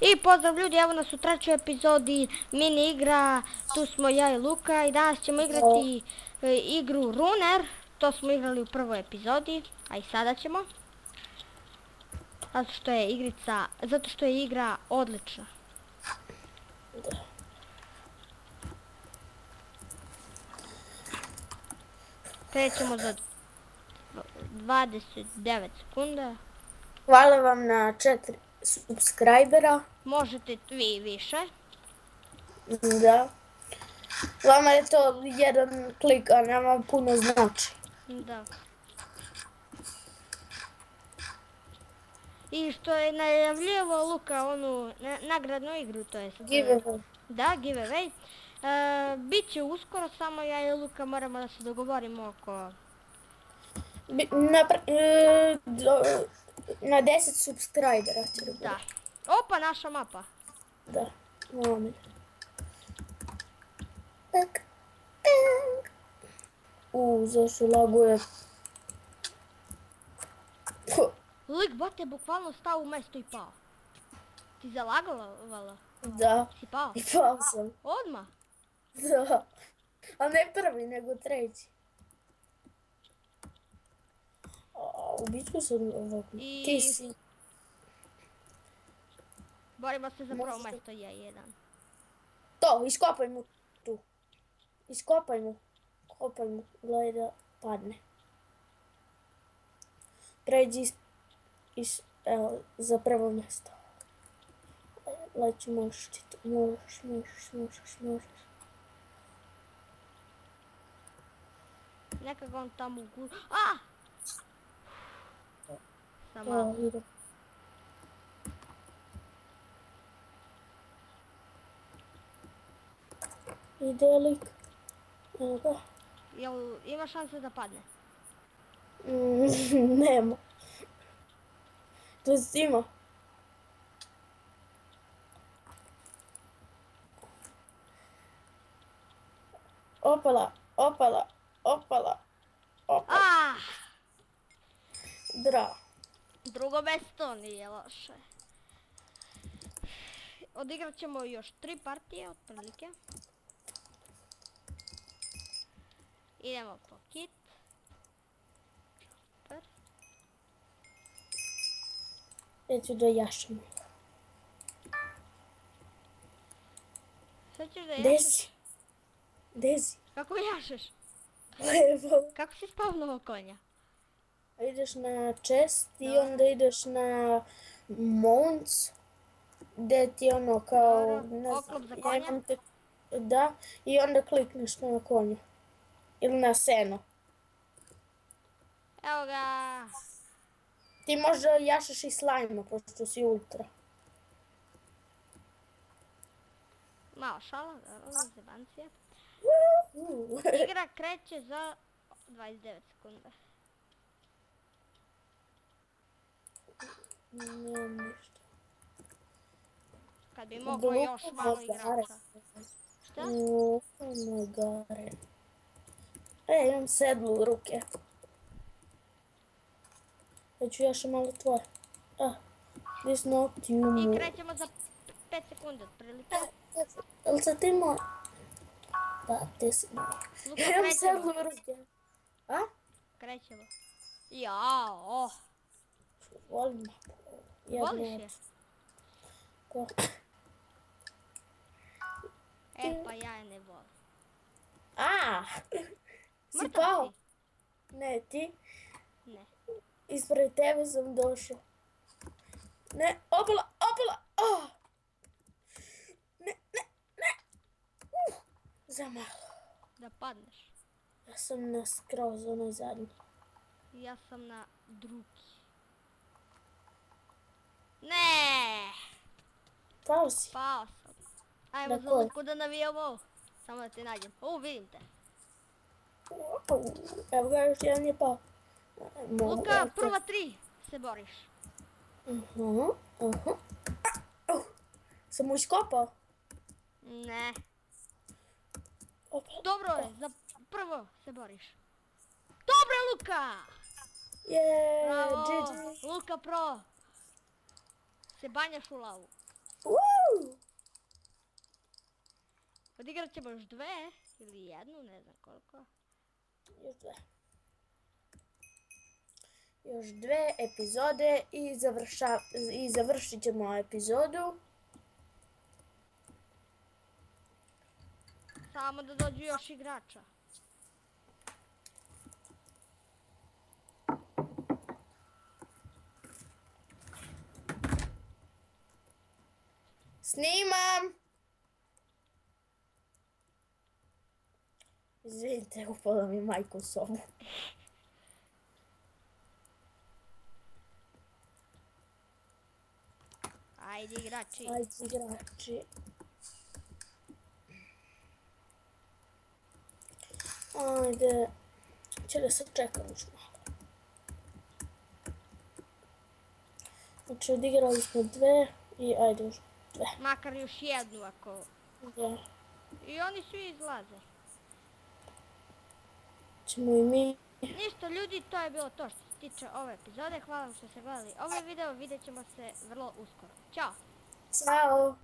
I pozdrav ljudi, evo nas u trećoj epizodi mini igra, tu smo ja i Luka i danas ćemo igrati igru Runer, to smo igrali u prvoj epizodi, a i sada ćemo. Zato što je igra odlična. Krećemo za 29 sekunda. Hvala vam na 4 subscribera. Možete vi više. Da. Vama je to jedan klik, a nama puno znači. Da. I što je najavljivao Luka onu nagradnu igru, to jest... Giveaway. Da, giveaway. Biće uskoro, samo ja i Luka moramo da se dogovorimo oko... Na 10 subscribera će biti. Da. Opa, naša mapa. Da, molim. Tak. Zašto laguje? Lik bot je bukvalno stao u mesto i pao. Ti zalagala? Da. Si pao? I pao sam. Odmah? Da. A ne prvi, nego treći. Ubit ću se ovako. Ti si. Borimo se za prvo mesto, je jedan. To, iskopaj mu tu. Iskopaj mu. Kopaj mu. Gledaj da padne. Pređi evo, za prvo mjesto. Leći, možeš ti to. Možeš. Nekako on tamo u guru. A! Samo. Ide. Ide lik. Evo ga. Jel ima šanse da padne? Nema. To jest ima. Opala. Ah! Dra. Drugo mesto nije loše. Odigrat ćemo još 3 partije otprilike. Idemo po kit. Super. Ja ću da jašem. Sad ćeš da jašeš? Dezi. Kako jašeš? Levo. Kako si spavnuo konja? Ideš na chest i onda ideš na mounts. Gdje ti je ono kao... Oklop za konja? Da, i onda klikneš na konju. Ili na seno. Evo ga. Ti možda jašeš i slajma, pošto si ultra. Malo šala, zebancija. Igra kreće za 29 sekunda. Nemam ništa. Kad bi moglo još malo igrača. Šta? Magare. Imam sedlu u ruke. Ja ću još malo tvoje. This not you. I krećemo za 5 sekundi otprilike. Jel se ti moj? Da, ti si moj. Ja imam sedlu u ruke. Krećemo. Jao. Volim. Voliš je? Pa ja je ne volim. Si pao? Ne, ti? Ne. Ispred tebe sam došao. Ne, opala! Ne. Za malo. Da padneš. Ja sam na skroz onoj zadnji. Ja sam na drugi. Ne! Pao si. Pao sam. Ajmo za Luku da navijamo. Samo da te nađem. Vidim te. Evo ga, još jedan je pao. Luka, prva 3 se boriš. Sam mu iskopao? Ne. Dobro je, za prvo se boriš. Dobro, Luka! Jeee, Bravo, GG. Luka pro. Se banjaš u lavu. Uuu! Odigrat ćemo još 2 ili jednu, ne znam koliko. Još 2 epizode i završit ćemo epizodu. Samo da dođu još igrača. Snimam! Izvinite, upala mi majka u sobu. Ajde igrači. Ajde, igrači. Ajde. Če da sad čekam još malo. Znači, odigrali smo 2 i ajde još 2. Makar još jednu ako... Da. I oni svi izlaze. Ćemo i mi. Ništa ljudi, to je bilo to što se tiče ove epizode. Hvala vam što ste gledali ovaj video, vidjet ćemo se vrlo uskoro. Ćao! Ćao!